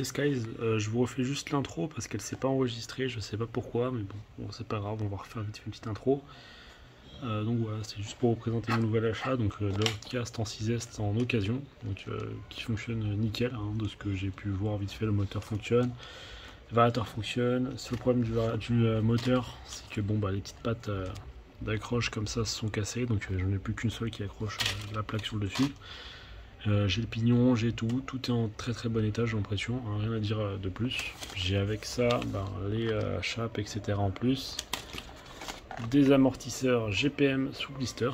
c'est Skies. Je vous refais juste l'intro parce qu'elle s'est pas enregistrée, je sais pas pourquoi, mais bon c'est pas grave, on va refaire vite fait une petite intro. Donc voilà, c'est juste pour vous présenter mon nouvel achat, donc le Cast en 6S en occasion, donc qui fonctionne nickel, hein, de ce que j'ai pu voir vite fait. Le moteur fonctionne, le variateur fonctionne. Le seul problème du moteur, c'est que bon bah les petites pattes d'accroche comme ça se sont cassées, donc j'en ai plus qu'une seule qui accroche la plaque sur le dessus. J'ai le pignon, j'ai tout est en très très bon état, j'ai l'impression, hein, rien à dire de plus. J'ai avec ça les chapes etc en plus, des amortisseurs GPM sous blister,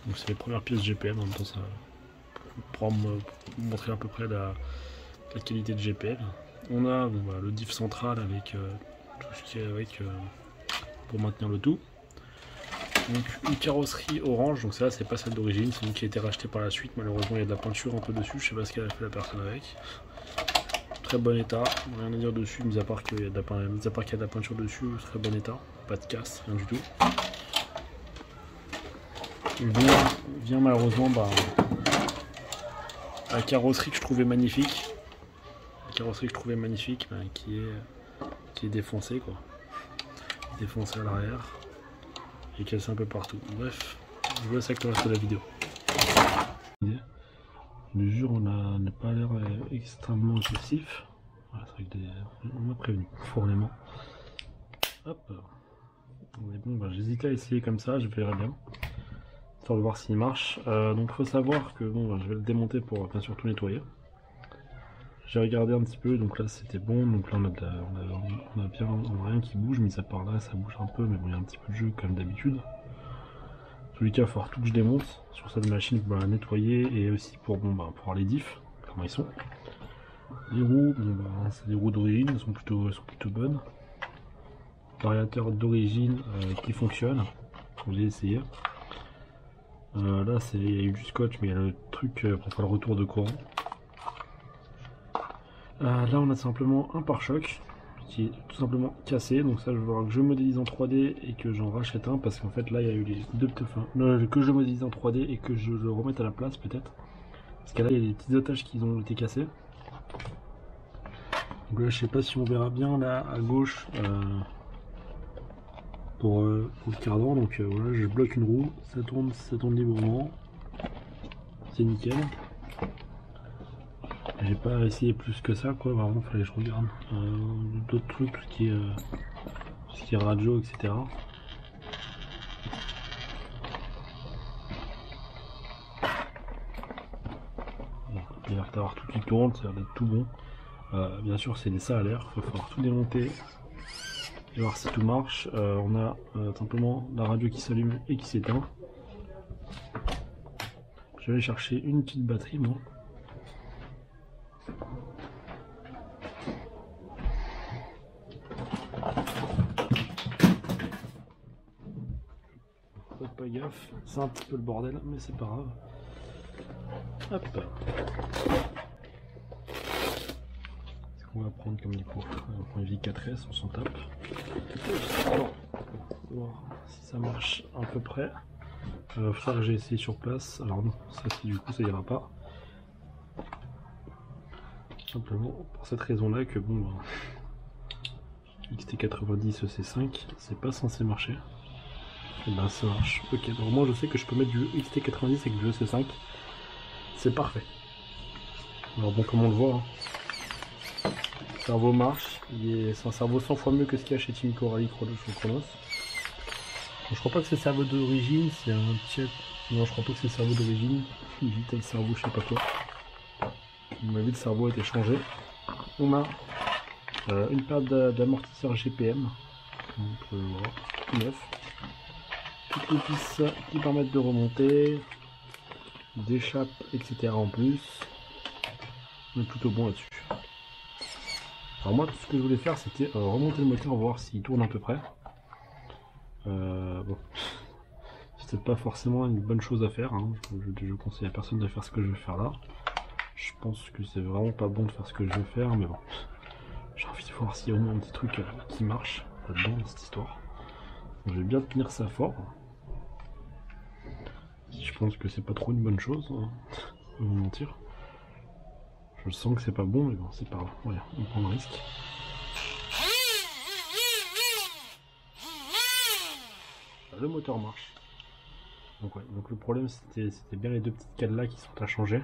donc c'est les premières pièces GPM, en même temps ça pourra me montrer à peu près la qualité de GPM. On a le diff central avec tout ce qui est avec pour maintenir le tout. Donc une carrosserie orange, donc ça c'est pas celle d'origine, c'est une qui a été rachetée par la suite. Malheureusement il y a de la peinture un peu dessus, je sais pas ce qu'elle a fait la personne avec. Très bon état, rien à dire dessus, mis à part qu'il y a de la peinture dessus, très bon état, pas de casse, rien du tout. Vient malheureusement la carrosserie que je trouvais magnifique. Qui est défoncée quoi. Défoncée à l'arrière. Et cassé un peu partout. Bref, je vous laisse avec le reste de la vidéo. Le jure, on n'a pas l'air extrêmement agressif. Voilà, c'est vrai que on m'a prévenu, fournément. Hop. Mais bon, j'hésitais à essayer comme ça, je verrai bien. Histoire de voir s'il marche. Donc il faut savoir que je vais le démonter pour bien sûr tout nettoyer. J'ai regardé un petit peu, donc là c'était bon, donc là on a rien qui bouge, mis à part là ça bouge un peu, mais bon il y a un petit peu de jeu comme d'habitude. En tous les cas, il va falloir tout que je démonte sur cette machine pour la nettoyer et aussi pour voir les diffs, comment ils sont. Les roues, c'est des roues d'origine, elles sont plutôt bonnes. Variateur d'origine qui fonctionne, j'ai essayé. Là il y a eu du scotch, mais il y a le truc pour faire le retour de courant. Là on a simplement un pare-choc qui est tout simplement cassé, donc ça je vais voir que je modélise en 3D et que j'en rachète un, parce qu'en fait là il y a eu les deux que je modélise en 3D et que je le remette à la place peut-être, parce que là il y a des petits otages qui ont été cassés. Donc là je sais pas si on verra bien là à gauche pour le cardan, donc voilà, je bloque une roue, ça tourne librement, c'est nickel. J'ai pas essayé plus que ça quoi, vraiment fallait que je regarde d'autres trucs, tout ce qui est radio etc. Il a l'air d'avoir tout qui tourne, ça a l'air d'être tout bon. Bien sûr c'est des ça à l'air, il va falloir tout démonter et voir si tout marche. On a simplement la radio qui s'allume et qui s'éteint. Je vais aller chercher une petite batterie moi. Faites pas gaffe, c'est un petit peu le bordel, mais c'est pas grave. Hop. Ce qu'on va prendre comme il faut. On va prendre une V4S, on s'en tape. On va voir si ça marche à peu près. Il va falloir que j'ai essayé sur place. Alors non, ça du coup ça ira pas. Simplement pour cette raison là que XT90 C5 c'est pas censé marcher. Et ben ça marche. Ok, donc moi je sais que je peux mettre du XT90 avec du EC5. C'est parfait. Alors bon, comme on le voit, hein, le cerveau marche. C'est un cerveau 100 fois mieux que ce qu'il y a chez Team Coralie Chronos. Je crois pas que c'est le cerveau d'origine, c'est un check. Non, je crois pas que c'est le cerveau d'origine. Vite le cerveau, je sais pas quoi. À mon avis, le cerveau a été changé. On a une paire d'amortisseurs GPM. Donc voilà, tout neuf. Toutes les pistes qui permettent de remonter, des chapes, etc. en plus. On est plutôt bon là-dessus. Alors moi, tout ce que je voulais faire, c'était remonter le moteur, voir s'il tourne à peu près. Bon, c'est peut-être pas forcément une bonne chose à faire, hein. Je conseille à personne de faire ce que je vais faire là. Je pense que c'est vraiment pas bon de faire ce que je vais faire, mais bon. J'ai envie de voir s'il y a au moins un petit truc qui marche là-dedans, dans cette histoire. Donc, je vais bien tenir ça fort. Je pense que c'est pas trop une bonne chose, hein, pas vous mentir. Je sens que c'est pas bon, mais bon, c'est pas grave. Voilà, on prend le risque. Le moteur marche. Donc, ouais, donc le problème, c'était bien les deux petites cales là qui sont à changer.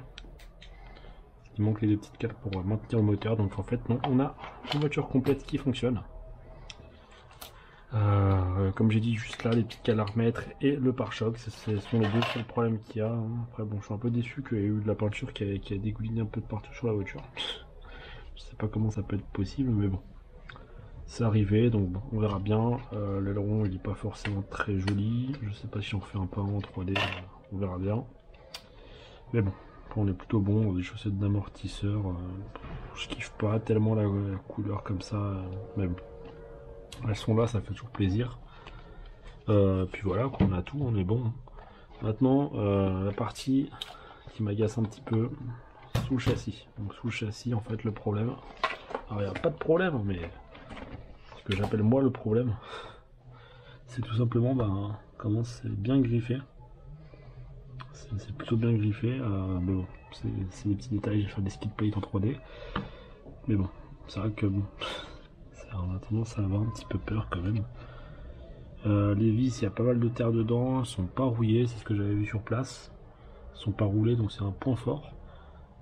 Il manque les deux petites cales pour maintenir le moteur. Donc en fait, non, on a une voiture complète qui fonctionne. Comme j'ai dit, juste là, les petites cales à remettre et le pare-choc, ce sont les deux seuls problèmes qu'il y a. Après, bon, je suis un peu déçu qu'il y ait eu de la peinture qui a dégouliné un peu de partout sur la voiture. Je sais pas comment ça peut être possible, mais bon, c'est arrivé, donc bon, on verra bien. L'aileron, il est pas forcément très joli. Je sais pas si on fait un pas en 3D, on verra bien. Mais bon, on est plutôt bon. Des chaussettes d'amortisseur, je kiffe pas tellement la couleur comme ça, mais bon. Elles sont là, ça fait toujours plaisir. Puis voilà, on a tout, on est bon. Maintenant, la partie qui m'agace un petit peu, sous le châssis. Donc sous le châssis, en fait, le problème... Alors, il n'y a pas de problème, mais ce que j'appelle moi le problème, c'est tout simplement comment c'est bien griffé. C'est plutôt bien griffé. Mais bon, c'est des petits détails, je vais faire des skid plates en 3D. Mais bon, c'est vrai que bon... on a tendance à avoir un petit peu peur quand même. Les vis, il y a pas mal de terre dedans, elles sont pas rouillées, c'est ce que j'avais vu sur place. Elles sont pas roulées, donc c'est un point fort.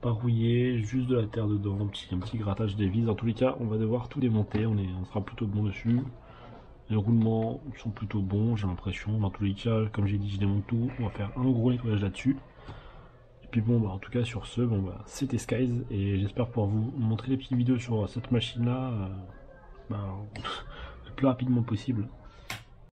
Pas rouillées, juste de la terre dedans, un petit grattage des vis. Dans tous les cas, on va devoir tout démonter, on sera plutôt bon dessus. Les roulements sont plutôt bons, j'ai l'impression. Dans tous les cas, comme j'ai dit, je démonte tout. On va faire un gros nettoyage là-dessus. Et puis bon, en tout cas sur ce, c'était Skies, et j'espère pouvoir vous montrer des petites vidéos sur cette machine-là. Le plus rapidement possible.